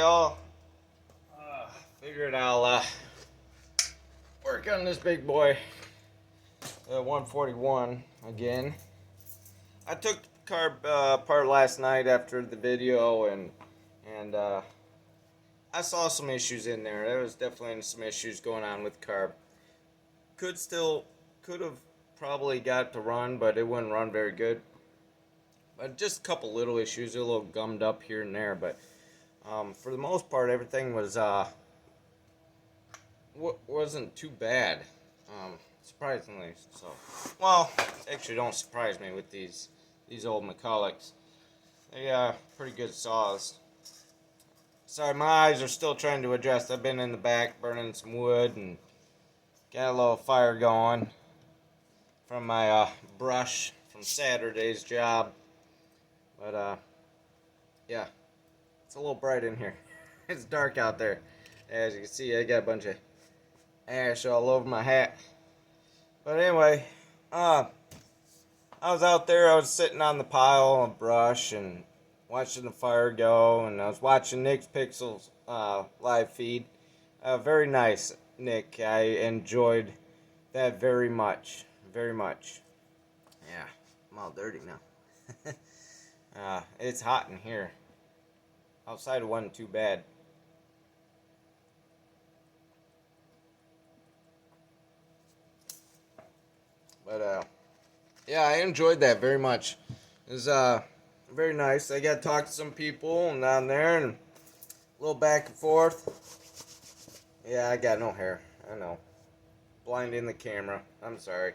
y'all. Figured I'll work on this big boy, 141 again. I took the car apart last night after the video, and I saw some issues in there. There was definitely some issues going on with the car. Could have probably got it to run, but it wouldn't run very good. But just a couple little issues, a little gummed up here and there, but for the most part, everything was wasn't too bad, surprisingly. So, well, actually, don't surprise me with these old Macaulics. They pretty good saws. Sorry, my eyes are still trying to adjust. I've been in the back burning some wood and got a little fire going from my brush from Saturday's job. But yeah, it's a little bright in here. It's dark out there. As you can see, I got a bunch of ash all over my hat. But anyway, I was out there. I was sitting on the pile of brush and watching the fire go, and I was watching Nick's Pixels live feed. Very nice, Nick. I enjoyed that very much. Very much. Yeah, I'm all dirty now. It's hot in here. Outside it wasn't too bad. But yeah, I enjoyed that very much. It was very nice. I got to talk to some people and down there and a little back and forth. Yeah, I got no hair. I know. Blinding the camera. I'm sorry.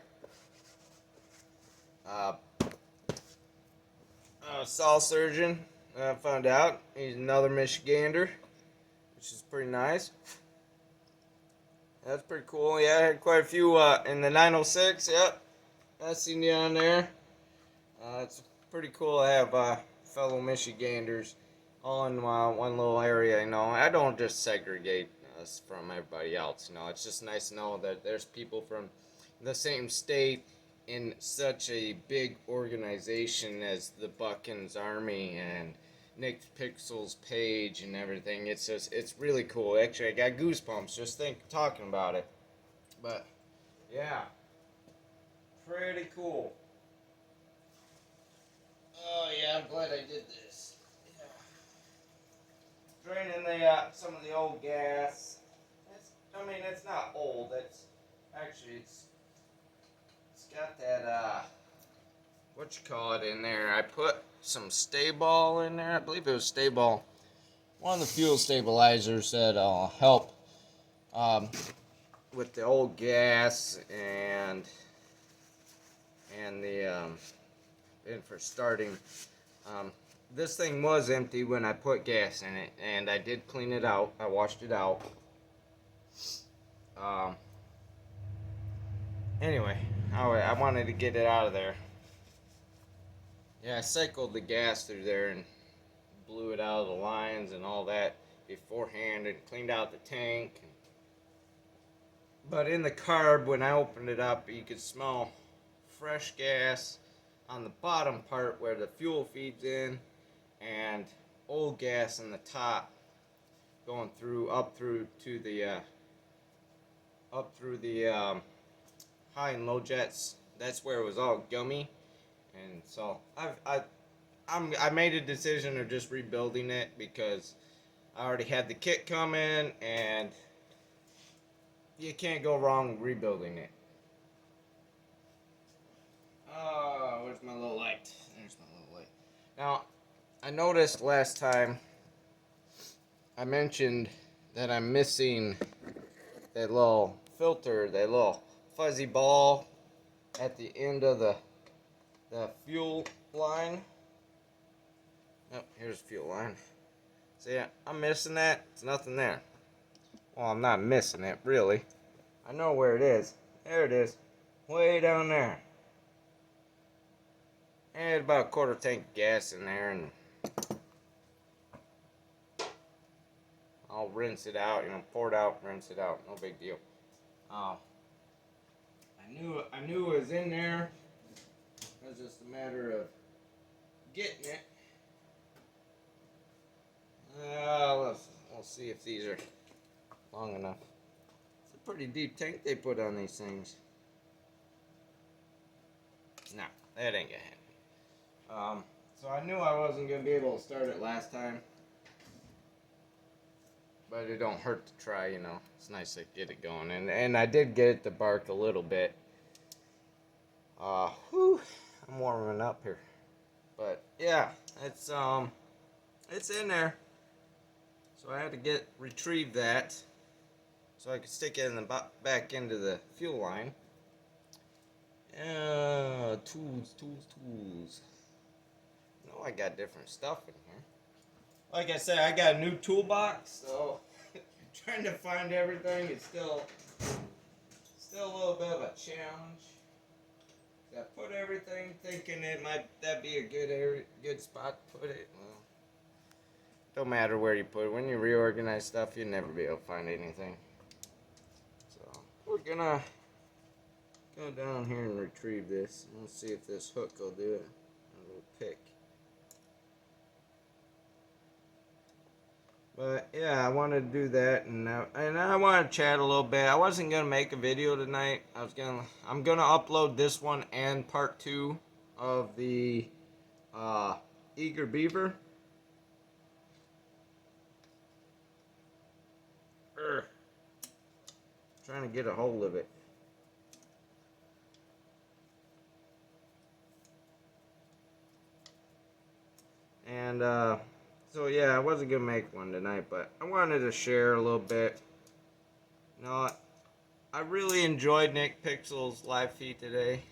Saw surgeon. I found out he's another Michigander, which is pretty nice. That's pretty cool. Yeah, I had quite a few in the 906. Yep, I seen you on there. It's pretty cool to have fellow Michiganders all in one little area. You know, I don't just segregate us from everybody else. You know, it's just nice to know that there's people from the same state in such a big organization as the Buckins Army and Nick Pixels page and everything. It's really cool. Actually, I got goosebumps just talking about it. But yeah, pretty cool. Oh yeah, I'm glad I did this. Yeah. Draining some of the old gas. It's not old. It's got that what you call it in there. I put some Sta-Ball in there. I believe it was Sta-Ball. One of the fuel stabilizers that help with the old gas and for starting. This thing was empty when I put gas in it, and I did clean it out. I washed it out. Anyway, I wanted to get it out of there. Yeah, I cycled the gas through there and blew it out of the lines and all that beforehand and cleaned out the tank. But in the carb, when I opened it up, you could smell fresh gas on the bottom part where the fuel feeds in, and old gas in the top going up through the high and low jets. That's where it was all gummy, and so I made a decision of just rebuilding it because I already had the kit coming, and you can't go wrong rebuilding it. Where's my little light? There's my little light. Now, I noticed last time I mentioned that I'm missing that little filter, that little fuzzy ball at the end of the fuel line. Oh, here's the fuel line. See, I'm missing that. It's nothing there. Well, I'm not missing it, really. I know where it is. There it is. Way down there. And about a quarter tank of gas in there, and I'll rinse it out, pour it out, rinse it out, no big deal. I knew it was in there. It was just a matter of getting it. see if these are long enough. It's a pretty deep tank they put on these things. No, that ain't gonna happen. So I knew I wasn't gonna be able to start it last time. But it don't hurt to try, you know. It's nice to get it going. And I did get it to bark a little bit. Whew, I'm warming up here. But yeah, it's in there. So I had to retrieve that so I could stick it in the back into the fuel line. Tools. No, I got different stuff in here. Like I said, I got a new toolbox, so trying to find everything is still a little bit of a challenge. I put everything thinking that'd be a good spot to put it. Well, don't matter where you put it. When you reorganize stuff, you'll never be able to find anything. So we're gonna go down here and retrieve this. Let's see if this hook will do it. A little pick. But yeah, I wanted to do that, and I want to chat a little bit. I wasn't gonna make a video tonight. I'm gonna upload this one and part 2 of the Eager Beaver. Trying to get a hold of it. And so yeah, I wasn't gonna make one tonight, but I wanted to share a little bit. You know, I really enjoyed Nick Pixel's live feed today.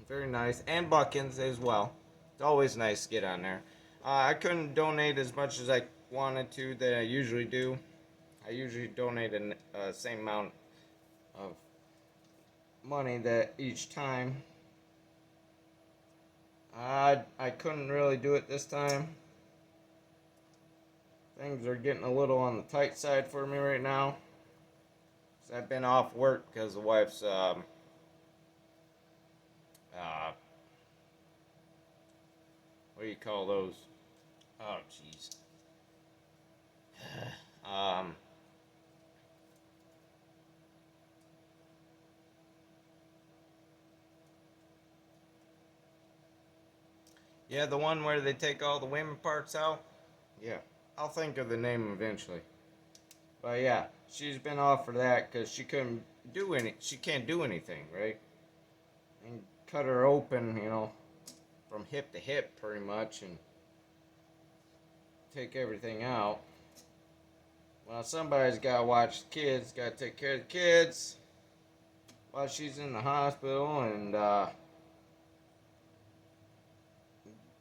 Very nice, and Buckins as well. It's always nice to get on there. I couldn't donate as much as I wanted to that I usually do. I usually donate a same amount of money that each time. I couldn't really do it this time. Things are getting a little on the tight side for me right now. So I've been off work because the wife's what do you call those? Oh jeez. Yeah, the one where they take all the women parts out. Yeah, I'll think of the name eventually. But yeah, she's been off for that because she can't do anything, right? And cut her open, you know, from hip to hip pretty much, and take everything out. Well, somebody's got to watch the kids, got to take care of the kids while she's in the hospital, and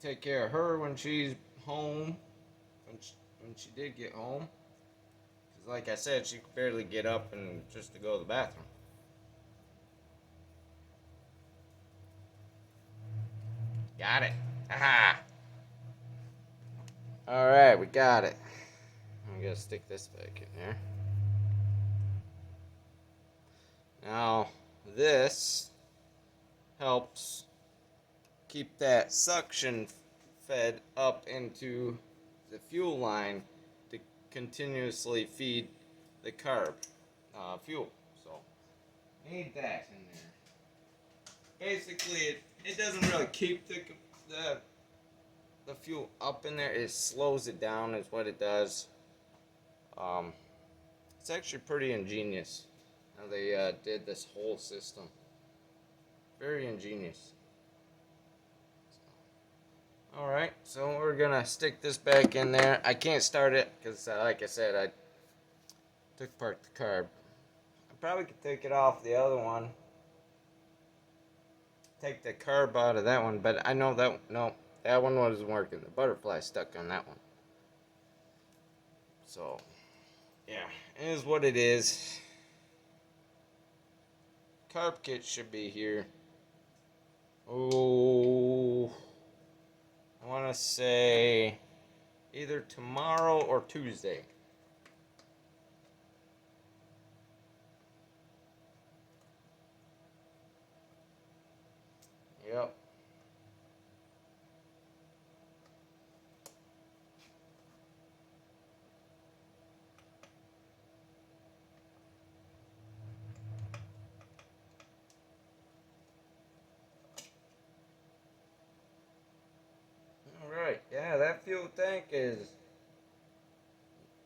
take care of her when she's home, when she did get home. Because like I said, she could barely get up and just to go to the bathroom. Got it. Aha! Alright, we got it. I'm gonna stick this back in there. Now, this helps keep that suction fed up into the fuel line to continuously feed the carb fuel. So, need that in there. Basically, it doesn't really keep the fuel up in there. It slows it down is what it does. It's actually pretty ingenious how they did this whole system. Very ingenious. Alright, so we're gonna stick this back in there. I can't start it because, like I said, I took apart the carb. I probably could take it off the other one. Take the carb out of that one, but I know that one wasn't working. The butterfly stuck on that one. So, yeah, it is what it is. Carb kit should be here. Oh, I want to say either tomorrow or Tuesday. Yep.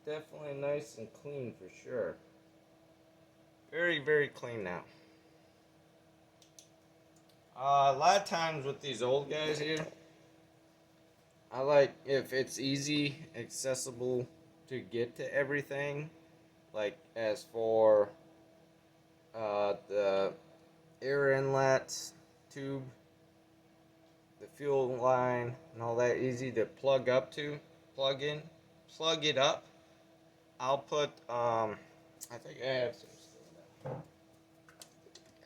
definitely nice and clean for sure. Very, very clean now. A lot of times with these old guys here, I like if it's easy, accessible to get to everything. Like as for the air inlet tube, the fuel line, and all that, easy to plug up to, plug in, plug it up. I'll put I think I have some still.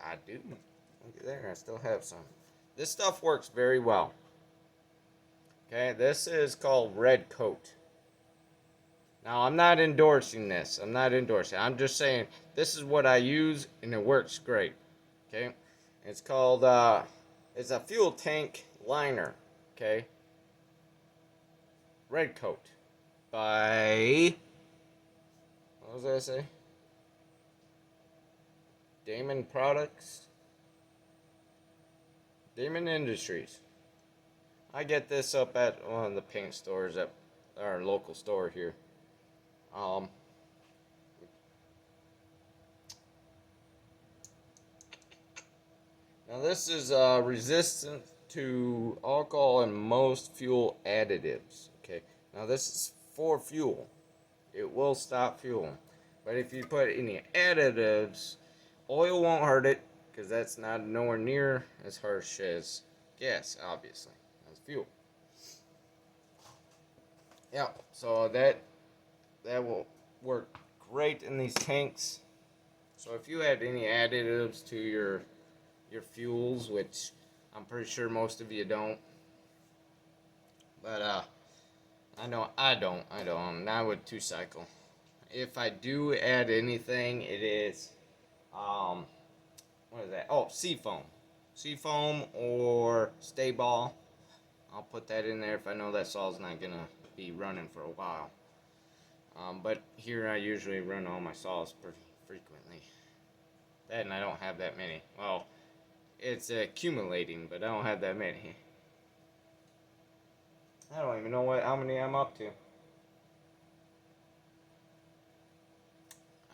I do. Look at there, I still have some. This stuff works very well. Okay, this is called Red Coat. Now, I'm not endorsing this. I'm not endorsing. I'm just saying this is what I use and it works great. Okay? It's called it's a fuel tank liner, okay? Red Coat by what was I say? Damon Products. Damon Industries. I get this up at one of the paint stores at our local store here. Um, Now this is resistant to alcohol and most fuel additives. Okay. Now this is for fuel. It will stop fuel. But if you put any additives, oil won't hurt it because that's not nowhere near as harsh as gas, obviously, as fuel. Yeah. So that will work great in these tanks. So if you add any additives to your fuels, which I'm pretty sure most of you don't, but I know I don't. Not with 2-cycle. If I do add anything, it is what is that? Oh, seafoam or stay ball. I'll put that in there if I know that saw's not gonna be running for a while. But here I usually run all my saws pretty frequently. That and I don't have that many. Well, it's accumulating, but I don't have that many. I don't even know how many I'm up to.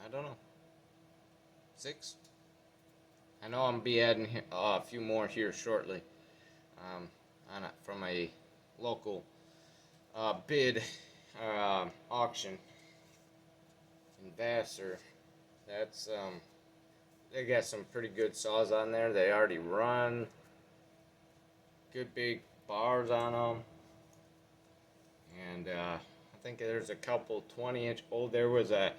I don't know. 6? I know I'm gonna be adding a few more here shortly. Um, from a local bid auction in Vassar. That's they got some pretty good saws on there. They already run. Good big bars on them. And I think there's a couple 20-inch. Oh, there was a.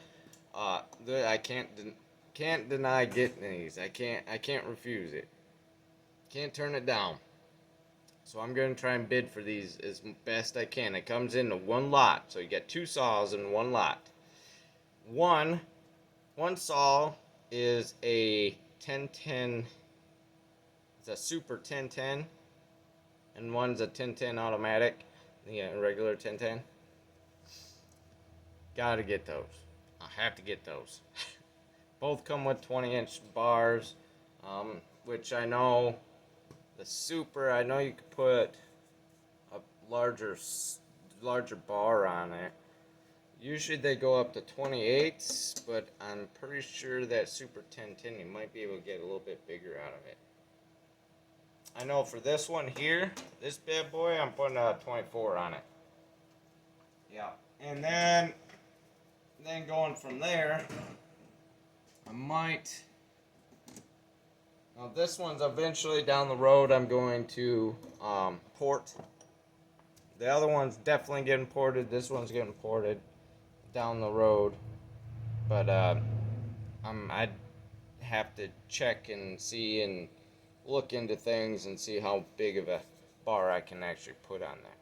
I can't deny getting these. I can't refuse it. Can't turn it down. So I'm gonna try and bid for these as best I can. It comes into one lot, so you get 2 saws in one lot. One saw is a 1010. It's a Super 1010, and one's a 1010 automatic. Yeah, regular 1010. Gotta get those. I have to get those. Both come with 20-inch bars, which I know the Super. I know you could put a larger bar on it. Usually they go up to 28s, but I'm pretty sure that Super 1010 you might be able to get a little bit bigger out of it. I know for this one here, this bad boy, I'm putting a 24 on it. Yeah, and then going from there, I might. Now this one's eventually down the road. I'm going to port. The other one's definitely getting ported. This one's getting ported down the road, but I'd have to check and see and look into things and see how big of a bar I can actually put on that.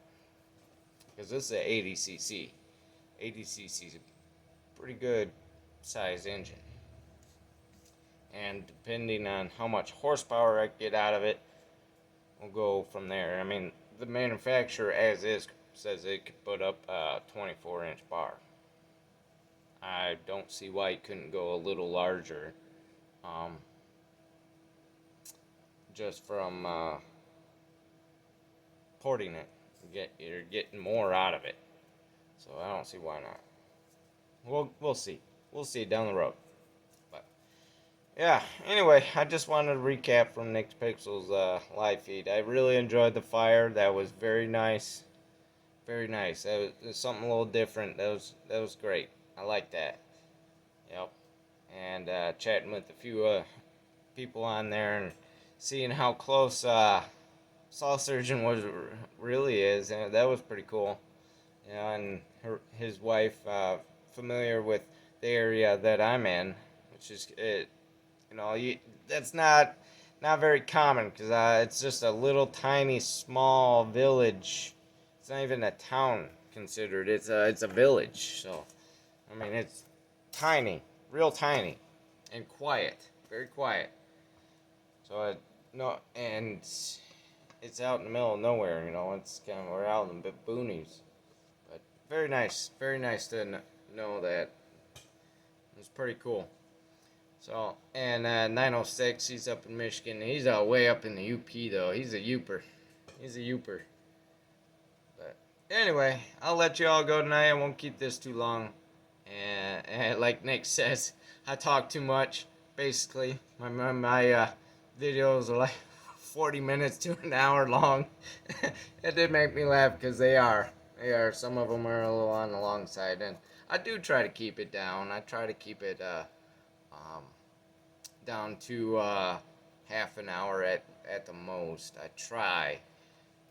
Because this is an 80cc. 80cc is a pretty good size engine. And depending on how much horsepower I get out of it, we'll go from there. I mean, the manufacturer as is says it could put up a 24-inch bar. I don't see why it couldn't go a little larger. Just from porting it, you're getting more out of it. So I don't see why not. We'll see. We'll see down the road. But yeah. Anyway, I just wanted to recap from NickPixel's live feed. I really enjoyed the fire. That was very nice. Very nice. That was something a little different. That was great. I like that. Yep. And chatting with a few people on there and seeing how close Saw Surgeon was really is, and that was pretty cool. You know, and his wife familiar with the area that I'm in, which is it. You know, that's not very common because it's just a little tiny small village. It's not even a town considered. It's a village. So I mean, it's tiny, real tiny, and quiet, very quiet. So I no, and it's out in the middle of nowhere. You know, it's kind of we're out in the boonies. But very nice to know that. It's pretty cool. So and 906, he's up in Michigan. He's way up in the UP though. He's a Uper. He's a Uper. But anyway, I'll let you all go tonight. I won't keep this too long. And like Nick says, I talk too much. Basically, my videos are like 40 minutes to an hour long. It did make me laugh because they are. They are. Some of them are a little on the long side, and I do try to keep it down. I try to keep it um, down to half an hour at the most. I try.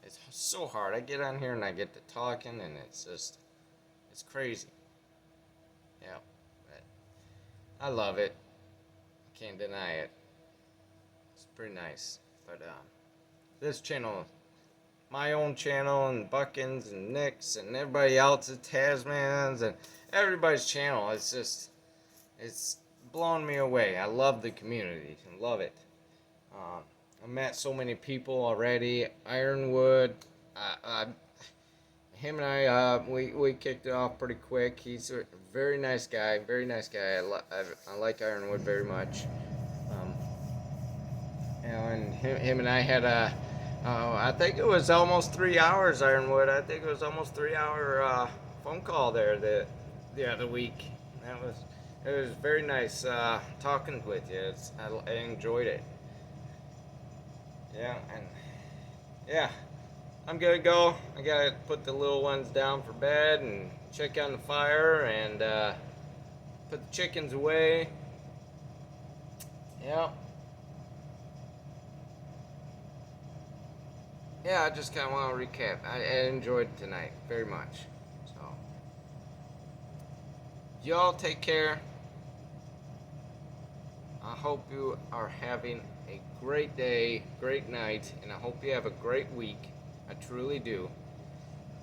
It's so hard. I get on here and I get to talking, and it's crazy. Yeah, but I love it. Can't deny it. It's pretty nice. But this channel, my own channel, and Buckins and Nick's and everybody else's Tasmans and everybody's channel, it's blowing me away. I love the community. I love it. I met so many people already. Ironwood, uh, him and we kicked it off pretty quick. He's a very nice guy. Very nice guy. I like Ironwood very much. Um, you know, and him and I had I think it was almost 3 hours, Ironwood. I think it was almost 3 hour phone call there the other week. That was it was very nice talking with you. I enjoyed it. Yeah, and yeah, I'm gonna go. I gotta put the little ones down for bed and check on the fire and put the chickens away. Yeah, yeah. I just kind of want to recap. I enjoyed tonight very much. So y'all take care. I hope you are having a great day, great night, and I hope you have a great week. I truly do.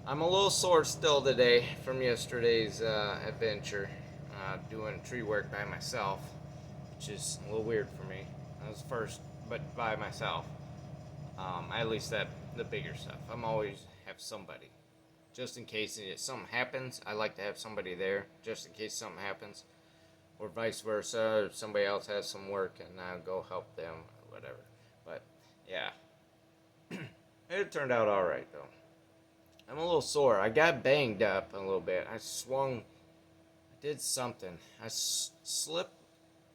I'm a little sore still today from yesterday's adventure, doing tree work by myself, which is a little weird for me. That was first, but by myself. At least that the bigger stuff. I'm always have somebody, just in case something happens. I like to have somebody there, just in case something happens, or vice versa. If somebody else has some work and I'll go help them or whatever. But yeah, it turned out all right though. I'm a little sore. I got banged up a little bit. I swung. I did something. I slipped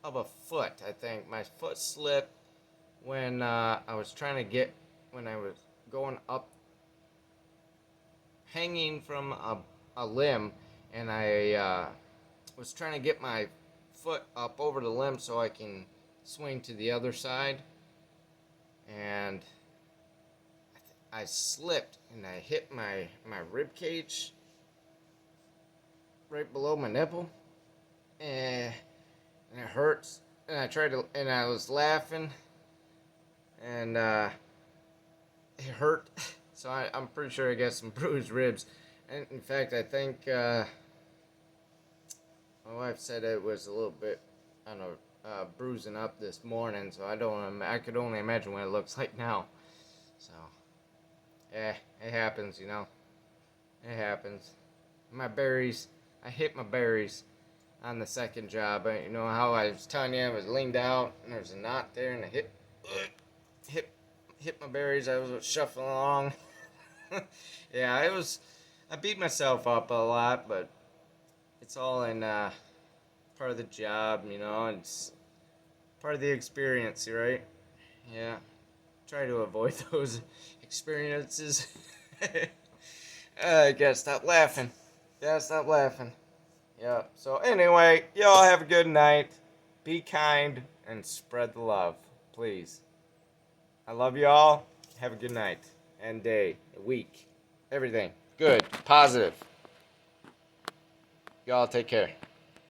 of a foot. I think my foot slipped when I was trying to get when I was going up, hanging from a limb, and I was trying to get my foot up over the limb so I can swing to the other side, and I slipped and I hit my rib cage right below my nipple, and it hurts. And I tried to, and I was laughing, and it hurt. So I'm pretty sure I got some bruised ribs. And in fact, I think my wife said it was a little bit, I don't know, bruising up this morning. So I could only imagine what it looks like now. So, yeah, it happens, you know. It happens. My berries, I hit my berries on the second job. You know how I was telling you I was leaned out and there's a knot there and I hit hit my berries. I was shuffling along. Yeah, it was. I beat myself up a lot, but it's all in part of the job, you know. It's part of the experience, right? Yeah. Try to avoid those experiences. I gotta stop laughing. Gotta stop laughing. Yeah. So anyway, y'all have a good night. Be kind and spread the love, please. I love y'all. Have a good night and day, week, everything. Good, positive. Y'all take care.